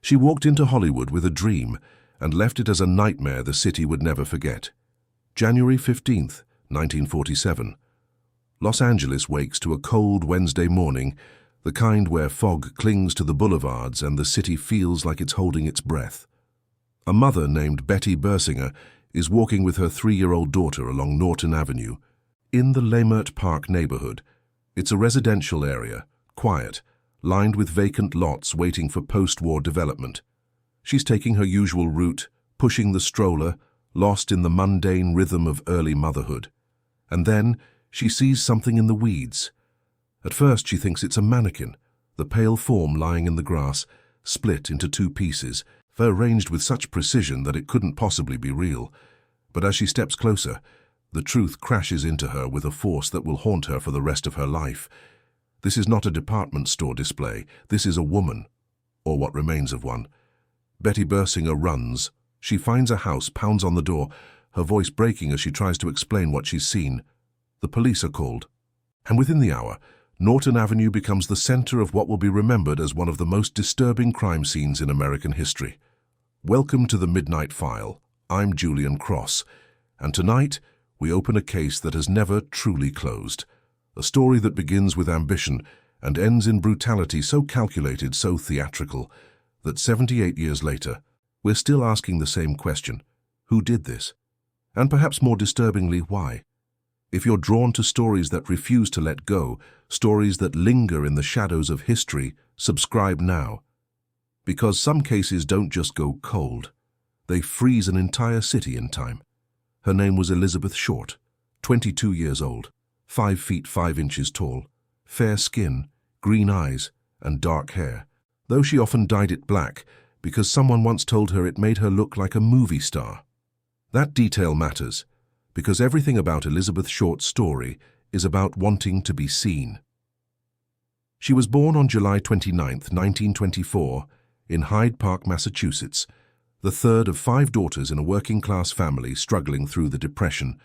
She walked into Hollywood with a dream and left it as a nightmare the city would never forget. January 15th, 1947. Los Angeles wakes to a cold Wednesday morning, the kind where fog clings to the boulevards and the city feels like it's holding its breath. A mother named Betty Bersinger is walking with her 3-year-old daughter along Norton Avenue, in the Leimert Park neighborhood. It's a residential area, quiet, lined with vacant lots waiting for post-war development. She's taking her usual route, pushing the stroller, lost in the mundane rhythm of early motherhood. And then she sees something in the weeds. At first she thinks it's a mannequin, the pale form lying in the grass, split into 2 pieces, arranged with such precision that it couldn't possibly be real. But as she steps closer, the truth crashes into her with a force that will haunt her for the rest of her life. This is not a department store display. This is a woman, or what remains of one. Betty Bersinger runs. She finds a house, pounds on the door, her voice breaking as she tries to explain what she's seen. The police are called. And within the hour, Norton Avenue becomes the center of what will be remembered as one of the most disturbing crime scenes in American history. Welcome to the Midnight File. I'm Julian Cross, and tonight we open a case that has never truly closed. A story that begins with ambition and ends in brutality so calculated, so theatrical, that 78 years later, we're still asking the same question: who did this? And perhaps more disturbingly, why? If you're drawn to stories that refuse to let go, stories that linger in the shadows of history, subscribe now. Because some cases don't just go cold. They freeze an entire city in time. Her name was Elizabeth Short, 22 years old, 5 feet 5 inches tall, fair skin, green eyes, and dark hair, though she often dyed it black because someone once told her it made her look like a movie star. That detail matters, because everything about Elizabeth Short's story is about wanting to be seen. She was born on July 29, 1924, in Hyde Park, Massachusetts, the third of 5 daughters in a working-class family struggling through the Depression.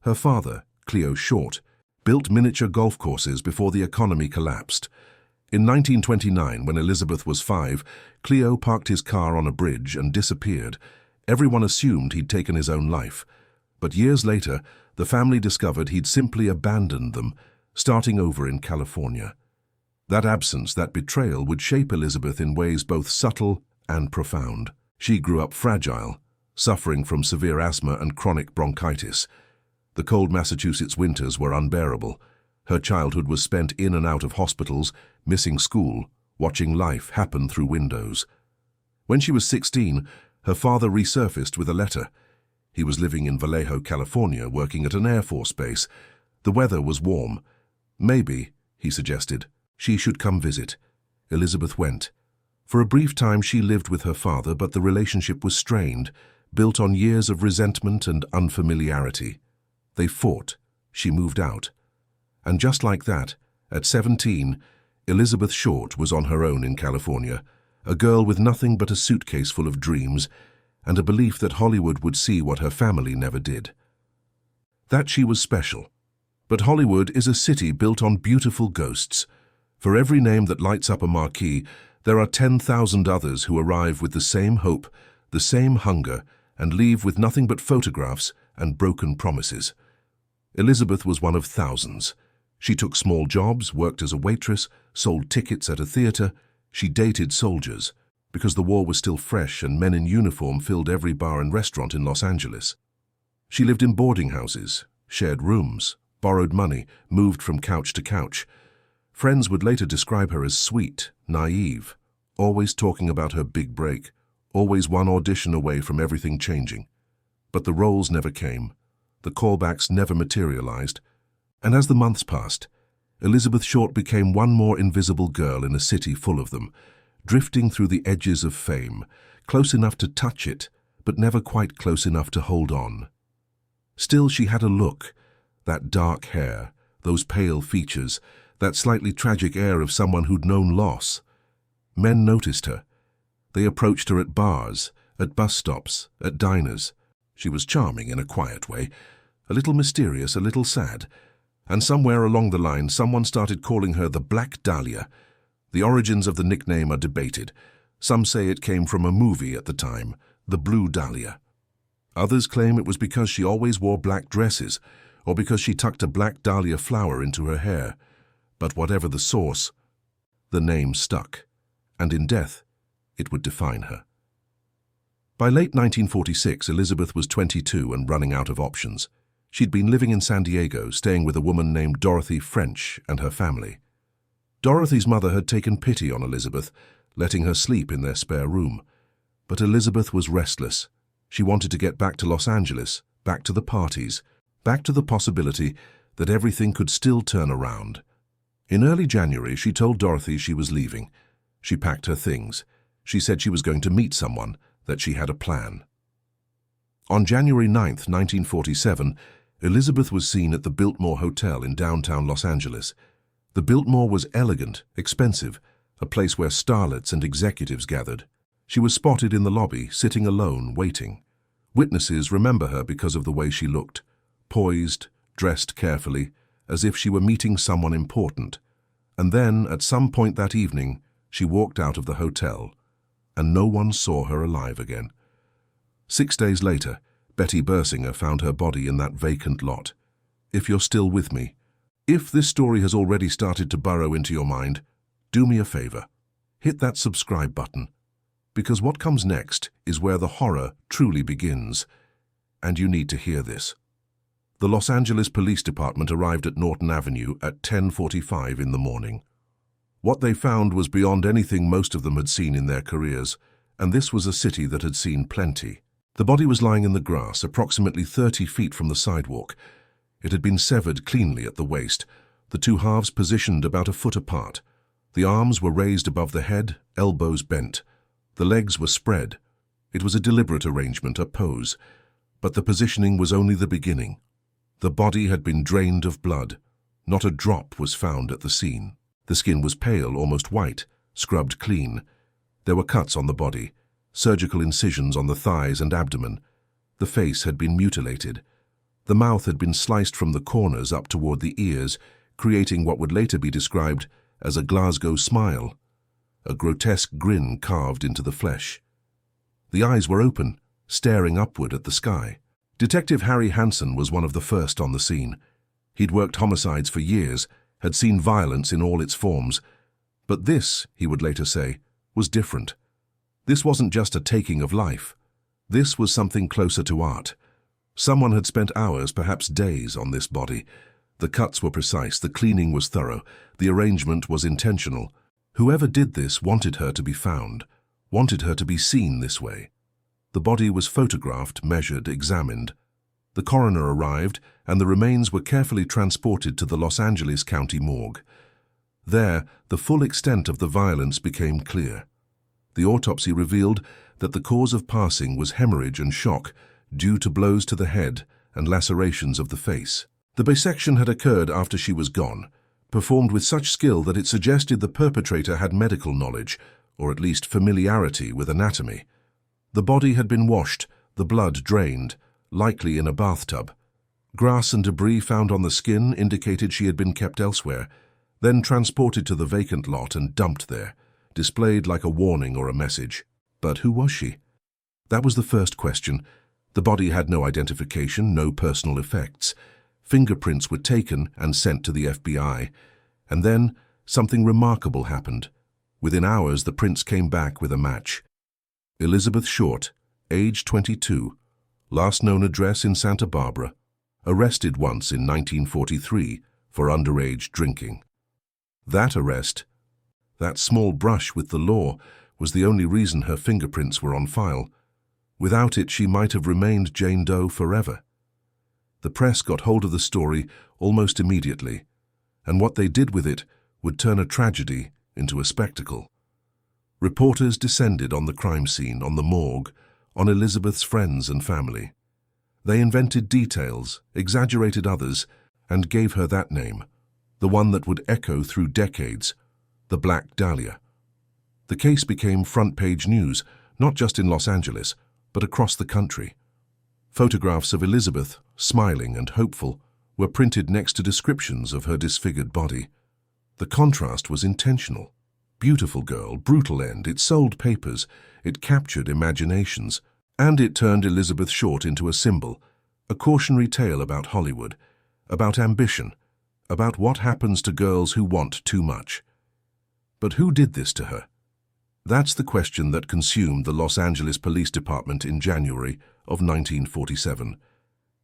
Her father, Cleo Short, built miniature golf courses before the economy collapsed. In 1929, when Elizabeth was 5, Cleo parked his car on a bridge and disappeared. Everyone assumed he'd taken his own life. But years later, the family discovered he'd simply abandoned them, starting over in California. That absence, that betrayal, would shape Elizabeth in ways both subtle and profound. She grew up fragile, suffering from severe asthma and chronic bronchitis. The cold Massachusetts winters were unbearable. Her childhood was spent in and out of hospitals, missing school, watching life happen through windows. When she was 16, her father resurfaced with a letter. He was living in Vallejo, California, working at an Air Force base. The weather was warm. Maybe, he suggested, she should come visit. Elizabeth went. For a brief time she lived with her father, but the relationship was strained, built on years of resentment and unfamiliarity. They fought. She moved out. And just like that, at 17, Elizabeth Short was on her own in California, a girl with nothing but a suitcase full of dreams and a belief that Hollywood would see what her family never did. That she was special. But Hollywood is a city built on beautiful ghosts. For every name that lights up a marquee, there are 10,000 others who arrive with the same hope, the same hunger, and leave with nothing but photographs and broken promises. Elizabeth was one of thousands. She took small jobs, worked as a waitress, sold tickets at a theater. She dated soldiers, because the war was still fresh and men in uniform filled every bar and restaurant in Los Angeles. She lived in boarding houses, shared rooms, borrowed money, moved from couch to couch. Friends would later describe her as sweet, naive, always talking about her big break, always one audition away from everything changing. But the roles never came. The callbacks never materialized. And as the months passed, Elizabeth Short became one more invisible girl in a city full of them, drifting through the edges of fame, close enough to touch it, but never quite close enough to hold on. Still, she had a look, that dark hair, those pale features, that slightly tragic air of someone who'd known loss. Men noticed her. They approached her at bars, at bus stops, at diners. She was charming in a quiet way, a little mysterious, a little sad, and somewhere along the line someone started calling her the Black Dahlia. The origins of the nickname are debated. Some say it came from a movie at the time, The Blue Dahlia. Others claim it was because she always wore black dresses, or because she tucked a Black Dahlia flower into her hair. But whatever the source, the name stuck, and in death, it would define her. By late 1946, Elizabeth was 22 and running out of options. She'd been living in San Diego, staying with a woman named Dorothy French and her family. Dorothy's mother had taken pity on Elizabeth, letting her sleep in their spare room. But Elizabeth was restless. She wanted to get back to Los Angeles, back to the parties, back to the possibility that everything could still turn around. In early January, she told Dorothy she was leaving. She packed her things. She said she was going to meet someone, that she had a plan. On January 9, 1947, Elizabeth was seen at the Biltmore Hotel in downtown Los Angeles. The Biltmore was elegant, expensive, a place where starlets and executives gathered. She was spotted in the lobby, sitting alone, waiting. Witnesses remember her because of the way she looked, poised, dressed carefully, as if she were meeting someone important. And then, at some point that evening, she walked out of the hotel, and no one saw her alive again. 6 days later, Betty Bersinger found her body in that vacant lot. If you're still with me, if this story has already started to burrow into your mind, do me a favor. Hit that subscribe button, because what comes next is where the horror truly begins, and you need to hear this. The Los Angeles Police Department arrived at Norton Avenue at 10:45 in the morning. What they found was beyond anything most of them had seen in their careers, and this was a city that had seen plenty. The body was lying in the grass, approximately 30 feet from the sidewalk. It had been severed cleanly at the waist, the two halves positioned about a foot apart. The arms were raised above the head, elbows bent. The legs were spread. It was a deliberate arrangement, a pose, but the positioning was only the beginning. The body had been drained of blood. Not a drop was found at the scene. The skin was pale, almost white, scrubbed clean. There were cuts on the body, surgical incisions on the thighs and abdomen. The face had been mutilated. The mouth had been sliced from the corners up toward the ears, creating what would later be described as a Glasgow smile, a grotesque grin carved into the flesh. The eyes were open, staring upward at the sky. Detective Harry Hansen was one of the first on the scene. He'd worked homicides for years, had seen violence in all its forms. But this, he would later say, was different. This wasn't just a taking of life. This was something closer to art. Someone had spent hours, perhaps days, on this body. The cuts were precise, the cleaning was thorough, the arrangement was intentional. Whoever did this wanted her to be found, wanted her to be seen this way. The body was photographed, measured, examined. The coroner arrived, and the remains were carefully transported to the Los Angeles County morgue. There, the full extent of the violence became clear. The autopsy revealed that the cause of passing was hemorrhage and shock due to blows to the head and lacerations of the face. The bisection had occurred after she was gone, performed with such skill that it suggested the perpetrator had medical knowledge, or at least familiarity with anatomy. The body had been washed, the blood drained, likely in a bathtub. Grass and debris found on the skin indicated she had been kept elsewhere, then transported to the vacant lot and dumped there, displayed like a warning or a message. But who was she? That was the first question. The body had no identification, no personal effects. Fingerprints were taken and sent to the FBI. And then something remarkable happened. Within hours, the prints came back with a match. Elizabeth Short, age 22, last known address in Santa Barbara, arrested once in 1943 for underage drinking. That arrest, that small brush with the law, was the only reason her fingerprints were on file. Without it, she might have remained Jane Doe forever. The press got hold of the story almost immediately, and what they did with it would turn a tragedy into a spectacle. Reporters descended on the crime scene, on the morgue, on Elizabeth's friends and family. They invented details, exaggerated others, and gave her that name, the one that would echo through decades, the Black Dahlia. The case became front-page news, not just in Los Angeles, but across the country. Photographs of Elizabeth, smiling and hopeful, were printed next to descriptions of her disfigured body. The contrast was intentional. Beautiful girl, brutal end. It sold papers, it captured imaginations, and it turned Elizabeth Short into a symbol, a cautionary tale about Hollywood, about ambition, about what happens to girls who want too much. But who did this to her? That's the question that consumed the Los Angeles Police Department in January of 1947.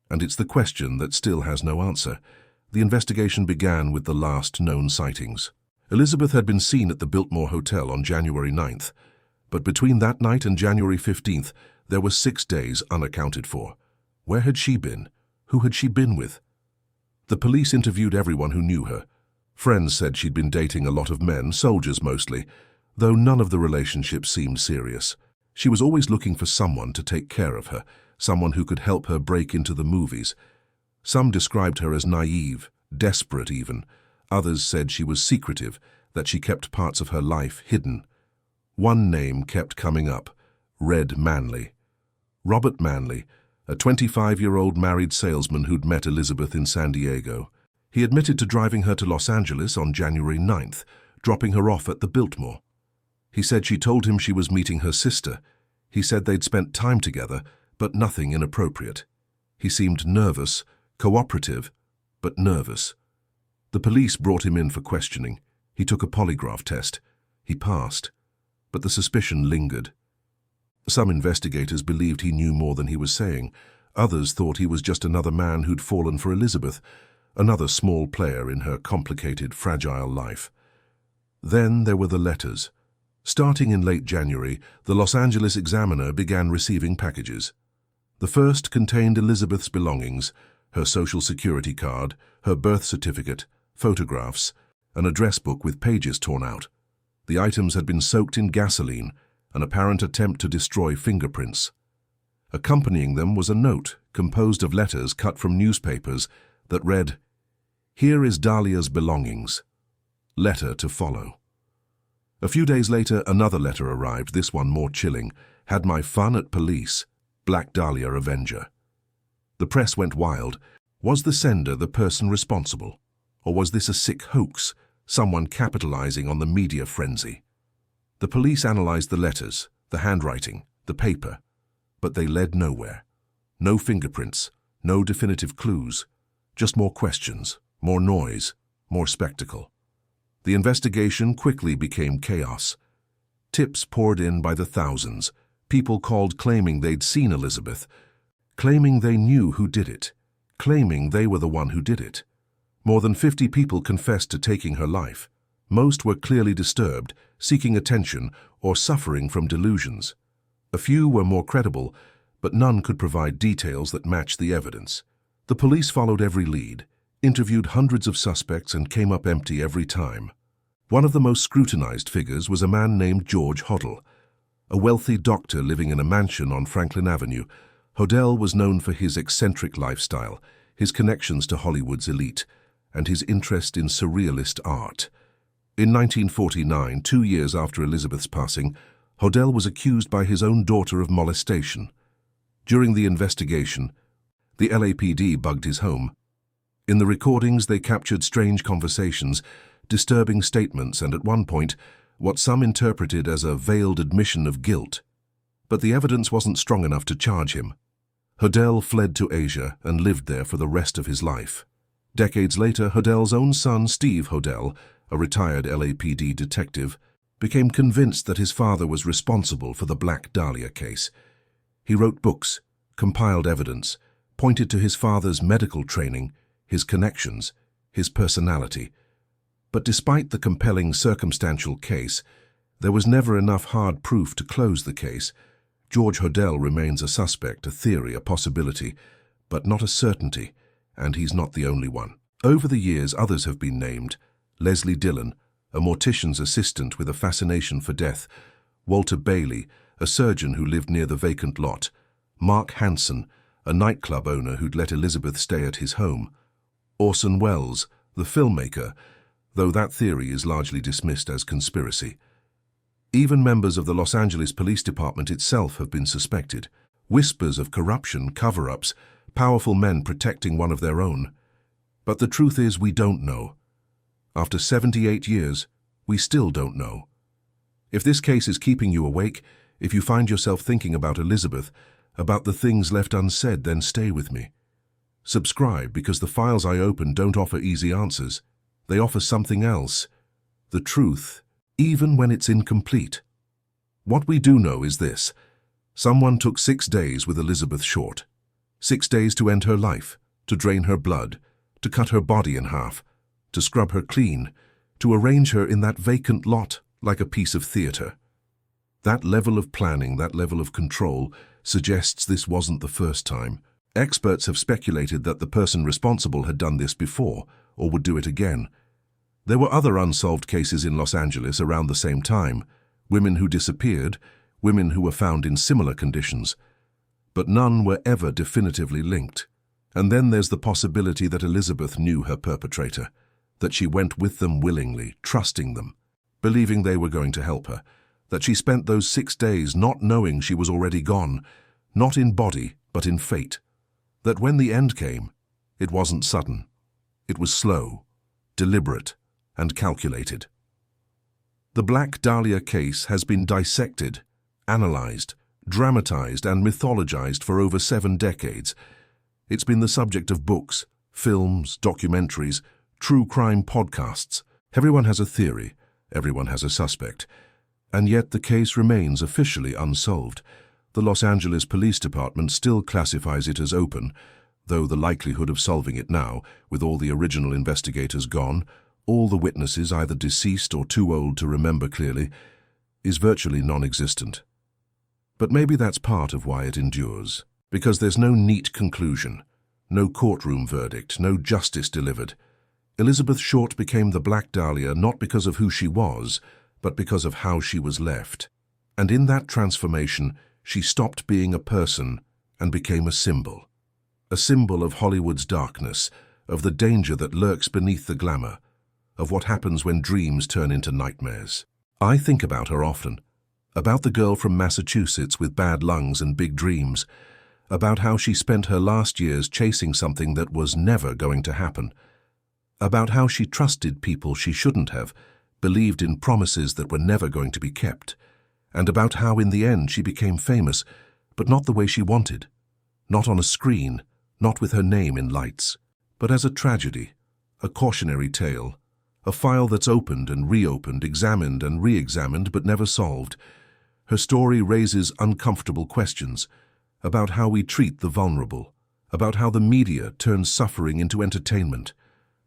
And it's the question that still has no answer. The investigation began with the last known sightings. Elizabeth had been seen at the Biltmore Hotel on January 9th, but between that night and January 15th, there were 6 days unaccounted for. Where had she been? Who had she been with? The police interviewed everyone who knew her. Friends said she'd been dating a lot of men, soldiers mostly, though none of the relationships seemed serious. She was always looking for someone to take care of her, someone who could help her break into the movies. Some described her as naive, desperate even. Others said she was secretive, that she kept parts of her life hidden. One name kept coming up: Red Manley. Robert Manley, a 25-year-old married salesman who'd met Elizabeth in San Diego. He admitted to driving her to Los Angeles on January 9th, dropping her off at the Biltmore. He said she told him she was meeting her sister. He said they'd spent time together, but nothing inappropriate. He seemed nervous, cooperative, but nervous. The police brought him in for questioning. He took a polygraph test. He passed, but the suspicion lingered. Some investigators believed he knew more than he was saying. Others thought he was just another man who'd fallen for Elizabeth, another small player in her complicated, fragile life. Then there were the letters. Starting in late January, the Los Angeles Examiner began receiving packages. The first contained Elizabeth's belongings: her social security card, her birth certificate, photographs, an address book with pages torn out. The items had been soaked in gasoline, an apparent attempt to destroy fingerprints. Accompanying them was a note composed of letters cut from newspapers that read, "Here is Dahlia's belongings. Letter to follow." A few days later, another letter arrived, this one more chilling. "Had my fun at police. Black Dahlia Avenger." The press went wild. Was the sender the person responsible? Or was this a sick hoax, someone capitalizing on the media frenzy? The police analyzed the letters, the handwriting, the paper, but they led nowhere. No fingerprints, no definitive clues, just more questions, more noise, more spectacle. The investigation quickly became chaos. Tips poured in by the thousands. People called claiming they'd seen Elizabeth, claiming they knew who did it, claiming they were the one who did it. More than 50 people confessed to taking her life. Most were clearly disturbed, seeking attention, or suffering from delusions. A few were more credible, but none could provide details that matched the evidence. The police followed every lead, interviewed hundreds of suspects, and came up empty every time. One of the most scrutinized figures was a man named George Hodel, a wealthy doctor living in a mansion on Franklin Avenue. Hodel was known for his eccentric lifestyle, his connections to Hollywood's elite, and his interest in surrealist art. In 1949, 2 years after Elizabeth's passing, Hodel was accused by his own daughter of molestation. During the investigation, the LAPD bugged his home. In the recordings, they captured strange conversations, disturbing statements, and at one point, what some interpreted as a veiled admission of guilt. But the evidence wasn't strong enough to charge him. Hodel fled to Asia and lived there for the rest of his life. Decades later, Hodel's own son, Steve Hodel, a retired LAPD detective, became convinced that his father was responsible for the Black Dahlia case. He wrote books, compiled evidence, pointed to his father's medical training, his connections, his personality. But despite the compelling circumstantial case, there was never enough hard proof to close the case. George Hodel remains a suspect, a theory, a possibility, but not a certainty, and he's not the only one. Over the years, others have been named: Leslie Dillon, a mortician's assistant with a fascination for death; Walter Bailey, a surgeon who lived near the vacant lot; Mark Hansen, a nightclub owner who'd let Elizabeth stay at his home; Orson Welles, the filmmaker, though that theory is largely dismissed as conspiracy. Even members of the Los Angeles Police Department itself have been suspected. Whispers of corruption, cover-ups, powerful men protecting one of their own. But the truth is, we don't know. After 78 years, we still don't know. If this case is keeping you awake, if you find yourself thinking about Elizabeth, about the things left unsaid, then stay with me. Subscribe, because the files I open don't offer easy answers. They offer something else. The truth, even when it's incomplete. What we do know is this. Someone took 6 days with Elizabeth Short. 6 days to end her life, to drain her blood, to cut her body in half, to scrub her clean, to arrange her in that vacant lot like a piece of theatre. That level of planning, that level of control, suggests this wasn't the first time. Experts have speculated that the person responsible had done this before, or would do it again. There were other unsolved cases in Los Angeles around the same time, women who disappeared, women who were found in similar conditions. But none were ever definitively linked. And then there's the possibility that Elizabeth knew her perpetrator, that she went with them willingly, trusting them, believing they were going to help her, that she spent those 6 days not knowing she was already gone, not in body, but in fate, that when the end came, it wasn't sudden. It was slow, deliberate, and calculated. The Black Dahlia case has been dissected, analyzed, dramatized, and mythologized for over 7 decades. It's been the subject of books, films, documentaries, true crime podcasts. Everyone has a theory, everyone has a suspect. And yet the case remains officially unsolved. The Los Angeles Police Department still classifies it as open, though the likelihood of solving it now, with all the original investigators gone, all the witnesses either deceased or too old to remember clearly, is virtually non-existent. But maybe that's part of why it endures, because there's no neat conclusion, no courtroom verdict, no justice delivered. Elizabeth Short became the Black Dahlia not because of who she was, but because of how she was left. And in that transformation, she stopped being a person and became a symbol of Hollywood's darkness, of the danger that lurks beneath the glamour, of what happens when dreams turn into nightmares. I think about her often, about the girl from Massachusetts with bad lungs and big dreams, about how she spent her last years chasing something that was never going to happen, about how she trusted people she shouldn't have, believed in promises that were never going to be kept, and about how in the end she became famous, but not the way she wanted, not on a screen, not with her name in lights, but as a tragedy, a cautionary tale, a file that's opened and reopened, examined and re-examined, but never solved. Her story raises uncomfortable questions about how we treat the vulnerable, about how the media turns suffering into entertainment,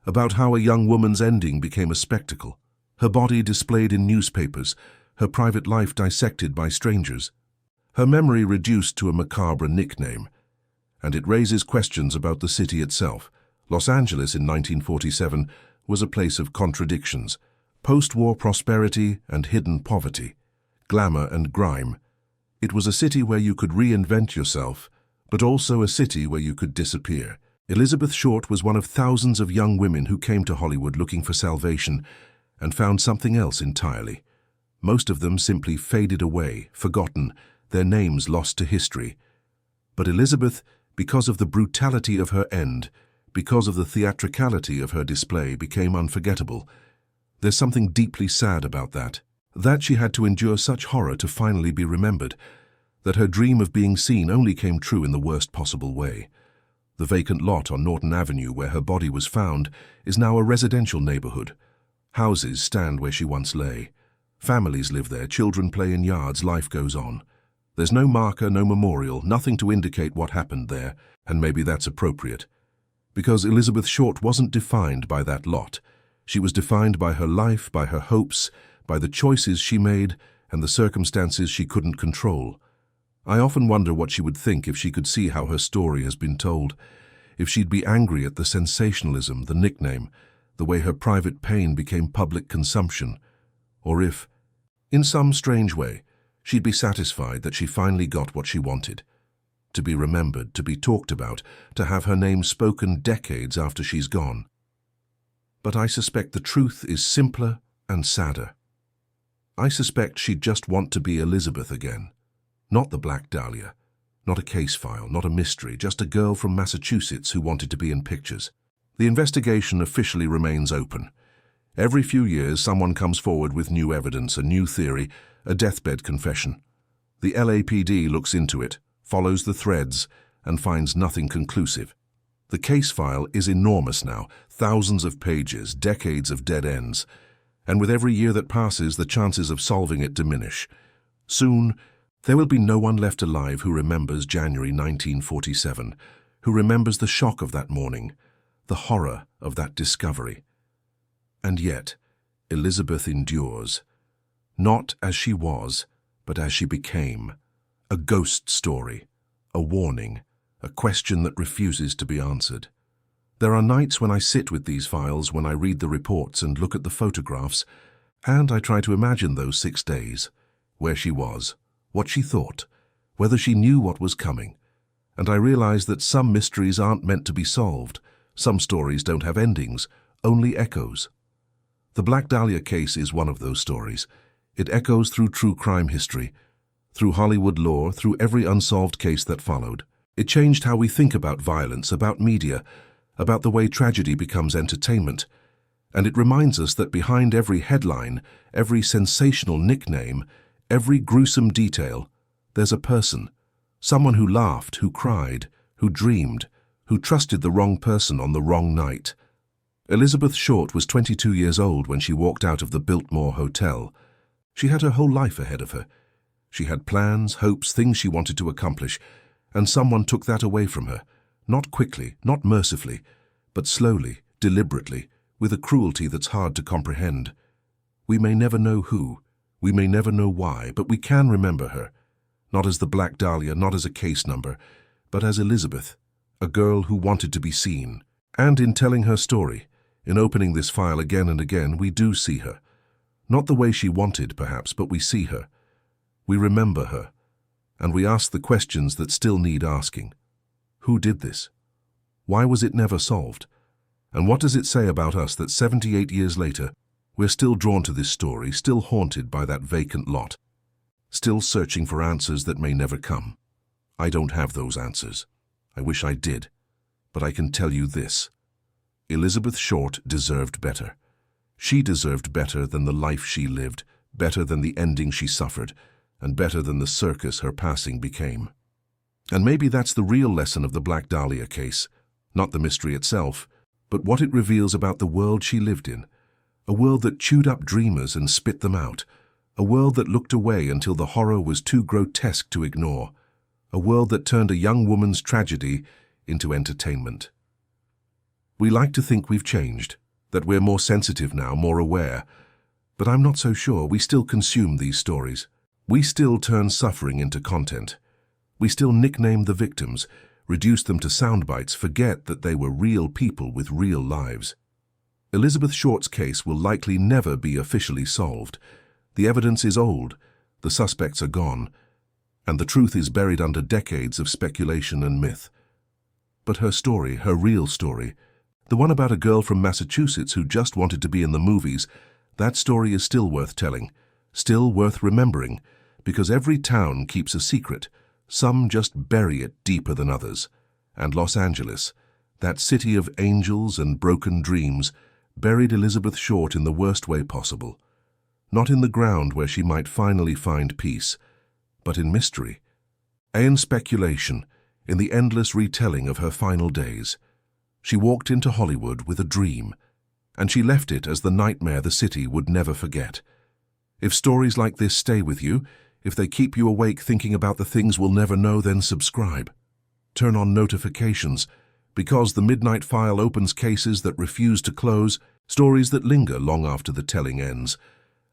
about how a young woman's ending became a spectacle, her body displayed in newspapers, her private life dissected by strangers, her memory reduced to a macabre nickname. And it raises questions about the city itself. Los Angeles in 1947 was a place of contradictions, post-war prosperity and hidden poverty, glamour and grime. It was a city where you could reinvent yourself, but also a city where you could disappear. Elizabeth Short was one of thousands of young women who came to Hollywood looking for salvation and found something else entirely. Most of them simply faded away, forgotten, their names lost to history. But Elizabeth, because of the brutality of her end, because of the theatricality of her display, became unforgettable. There's something deeply sad about that she had to endure such horror to finally be remembered, that her dream of being seen only came true in the worst possible way. The vacant lot on Norton Avenue where her body was found is now a residential neighborhood. Houses stand where she once lay. Families live there, children play in yards, life goes on. There's no marker, no memorial, nothing to indicate what happened there, and maybe that's appropriate. Because Elizabeth Short wasn't defined by that lot. She was defined by her life, by her hopes, by the choices she made, and the circumstances she couldn't control. I often wonder what she would think if she could see how her story has been told, if she'd be angry at the sensationalism, the nickname, the way her private pain became public consumption, or if, in some strange way, she'd be satisfied that she finally got what she wanted, to be remembered, to be talked about, to have her name spoken decades after she's gone. But I suspect the truth is simpler and sadder. I suspect she'd just want to be Elizabeth again. Not the Black Dahlia, not a case file, not a mystery, just a girl from Massachusetts who wanted to be in pictures. The investigation officially remains open. Every few years, someone comes forward with new evidence, a new theory, a deathbed confession. The LAPD looks into it, follows the threads, and finds nothing conclusive. The case file is enormous now, thousands of pages, decades of dead ends. And with every year that passes, the chances of solving it diminish. Soon, there will be no one left alive who remembers January 1947, who remembers the shock of that morning, the horror of that discovery. And yet, Elizabeth endures, not as she was, but as she became. A ghost story, a warning, a question that refuses to be answered. There are nights when I sit with these files, when I read the reports and look at the photographs, and I try to imagine those 6 days, where she was, what she thought, whether she knew what was coming. And I realize that some mysteries aren't meant to be solved. Some stories don't have endings, only echoes. The Black Dahlia case is one of those stories. It echoes through true crime history, through Hollywood lore, through every unsolved case that followed. It changed how we think about violence, about media, about the way tragedy becomes entertainment. And it reminds us that behind every headline, every sensational nickname, every gruesome detail, there's a person. Someone who laughed, who cried, who dreamed, who trusted the wrong person on the wrong night. Elizabeth Short was 22 years old when she walked out of the Biltmore Hotel. She had her whole life ahead of her. She had plans, hopes, things she wanted to accomplish, and someone took that away from her. Not quickly, not mercifully, but slowly, deliberately, with a cruelty that's hard to comprehend. We may never know who, we may never know why, but we can remember her. Not as the Black Dahlia, not as a case number, but as Elizabeth, a girl who wanted to be seen. And in telling her story, in opening this file again and again, we do see her. Not the way she wanted, perhaps, but we see her. We remember her, and we ask the questions that still need asking. Who did this? Why was it never solved? And what does it say about us that 78 years later, we're still drawn to this story, still haunted by that vacant lot, still searching for answers that may never come? I don't have those answers. I wish I did. But I can tell you this. Elizabeth Short deserved better. She deserved better than the life she lived, better than the ending she suffered, and better than the circus her passing became. And maybe that's the real lesson of the Black Dahlia case, not the mystery itself, but what it reveals about the world she lived in, a world that chewed up dreamers and spit them out, a world that looked away until the horror was too grotesque to ignore, a world that turned a young woman's tragedy into entertainment. We like to think we've changed, that we're more sensitive now, more aware, but I'm not so sure. We still consume these stories. We still turn suffering into content. We still nickname the victims, reduce them to sound bites, forget that they were real people with real lives. Elizabeth Short's case will likely never be officially solved. The evidence is old, the suspects are gone, and the truth is buried under decades of speculation and myth. But her story, her real story, the one about a girl from Massachusetts who just wanted to be in the movies, that story is still worth telling, still worth remembering, because every town keeps a secret. Some just bury it deeper than others. And Los Angeles, that city of angels and broken dreams, buried Elizabeth Short in the worst way possible. Not in the ground where she might finally find peace, but in mystery, in speculation, in the endless retelling of her final days. She walked into Hollywood with a dream, and she left it as the nightmare the city would never forget. If stories like this stay with you, if they keep you awake thinking about the things we'll never know, then subscribe. Turn on notifications, because the Midnight File opens cases that refuse to close, stories that linger long after the telling ends.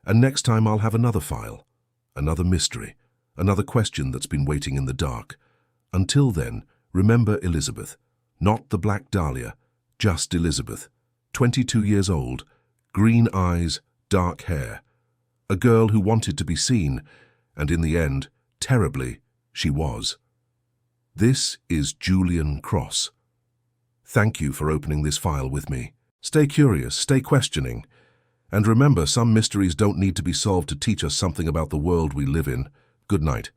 And next time I'll have another file, another mystery, another question that's been waiting in the dark. Until then, remember Elizabeth, not the Black Dahlia, just Elizabeth, 22 years old, green eyes, dark hair. A girl who wanted to be seen, and in the end, terribly, she was. This is Julian Cross. Thank you for opening this file with me. Stay curious, stay questioning, and remember, some mysteries don't need to be solved to teach us something about the world we live in. Good night.